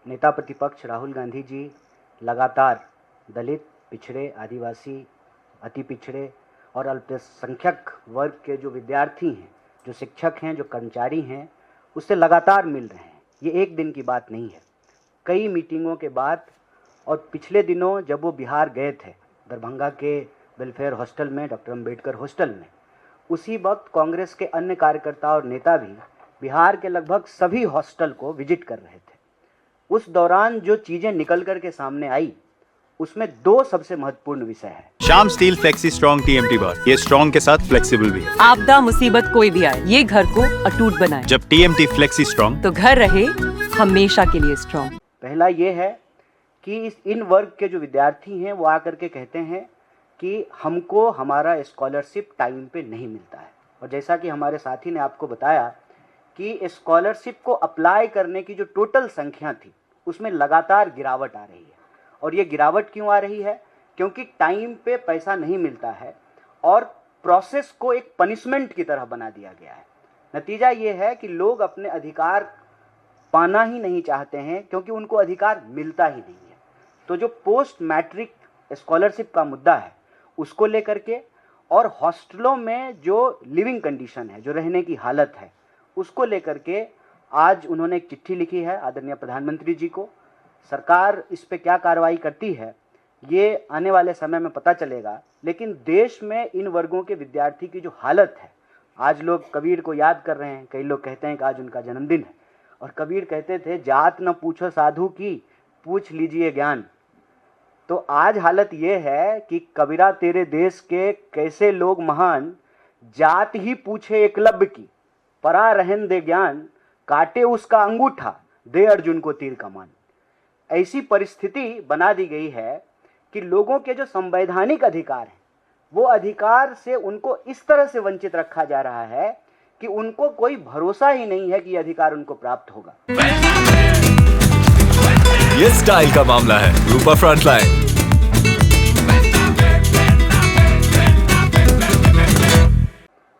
नेता प्रतिपक्ष राहुल गांधी जी लगातार दलित, पिछड़े, आदिवासी, अति पिछड़े और अल्पसंख्यक वर्ग के जो विद्यार्थी हैं, जो शिक्षक हैं, जो कर्मचारी हैं, उससे लगातार मिल रहे हैं। ये एक दिन की बात नहीं है। कई मीटिंगों के बाद और पिछले दिनों जब वो बिहार गए थे, दरभंगा के वेलफेयर हॉस्टल में, डॉक्टर अंबेडकर हॉस्टल में, उसी वक्त कांग्रेस के अन्य कार्यकर्ता और नेता भी बिहार के लगभग सभी हॉस्टल को विजिट कर रहे थे। उस दौरान जो चीज़ें निकल कर के सामने आई, उसमें दो सबसे महत्वपूर्ण विषय है। Shyam steel flexi strong TMT बार, ये स्ट्रॉन्ग के साथ फ्लेक्सिबल भी है। आपदा मुसीबत कोई भी आए, ये घर को अटूट बनाए। जब TMT फ्लेक्सी स्ट्रॉन्ग, तो घर रहे हमेशा के लिए स्ट्रॉन्ग। पहला ये है कि इन वर्ग के जो विद्यार्थी हैं वो आकर के कहते हैं कि हमको हमारा स्कॉलरशिप टाइम पे नहीं मिलता है। और जैसा कि हमारे साथी ने आपको बताया कि स्कॉलरशिप को अप्लाई करने की जो टोटल संख्या थी, उसमें लगातार गिरावट आ रही है। और ये गिरावट क्यों आ रही है? क्योंकि टाइम पे पैसा नहीं मिलता है और प्रोसेस को एक पनिशमेंट की तरह बना दिया गया है। नतीजा ये है कि लोग अपने अधिकार पाना ही नहीं चाहते हैं, क्योंकि उनको अधिकार मिलता ही नहीं है। तो जो पोस्ट मैट्रिक स्कॉलरशिप का मुद्दा है, उसको लेकर के और हॉस्टलों में जो लिविंग कंडीशन है, जो रहने की हालत है, उसको लेकर के आज उन्होंने एक चिट्ठी लिखी है आदरणीय प्रधानमंत्री जी को। सरकार इस पे क्या कार्रवाई करती है, ये आने वाले समय में पता चलेगा। लेकिन देश में इन वर्गों के विद्यार्थी की जो हालत है, आज लोग कबीर को याद कर रहे हैं। कई लोग कहते हैं कि आज उनका जन्मदिन है, और कबीर कहते थे, जात न पूछो साधु की, पूछ लीजिए ज्ञान। तो आज हालत ये है कि कबीरा तेरे देश के कैसे लोग महान, जात ही पूछे एकलव्य की, परा रहन दे ज्ञान, काटे उसका अंगूठा, दे अर्जुन को तीर कमान। ऐसी परिस्थिति बना दी गई है कि लोगों के जो संवैधानिक अधिकार हैं, वो अधिकार से उनको इस तरह से वंचित रखा जा रहा है कि उनको कोई भरोसा ही नहीं है कि यह अधिकार उनको प्राप्त होगा। ये स्टाइल का मामला है। रूपा फ्रंटलाइन।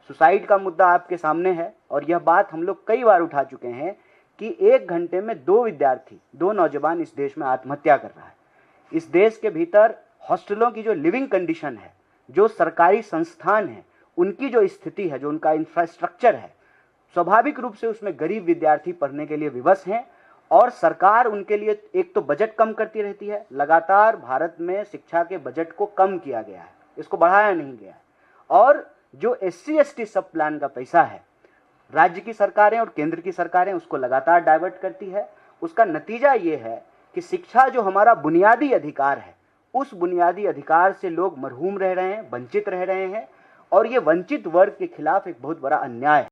सुसाइड का मुद्दा आपके सामने है, और यह बात हम लोग कई बार उठा चुके हैं कि 1 घंटे में 2 विद्यार्थी, 2 नौजवान इस देश में आत्महत्या कर रहा है। इस देश के भीतर हॉस्टलों की जो लिविंग कंडीशन है, जो सरकारी संस्थान है, उनकी जो स्थिति है, जो उनका इंफ्रास्ट्रक्चर है, स्वाभाविक रूप से उसमें गरीब विद्यार्थी पढ़ने के लिए विवश हैं। और सरकार उनके लिए एक तो बजट कम करती रहती है। लगातार भारत में शिक्षा के बजट को कम किया गया है, इसको बढ़ाया नहीं गया है। और जो SC/ST सब प्लान का पैसा है, राज्य की सरकारें और केंद्र की सरकारें उसको लगातार डाइवर्ट करती है। उसका नतीजा ये है कि शिक्षा जो हमारा बुनियादी अधिकार है, उस बुनियादी अधिकार से लोग महरूम रह रहे हैं, वंचित रह रहे हैं। और ये वंचित वर्ग के खिलाफ एक बहुत बड़ा अन्याय है।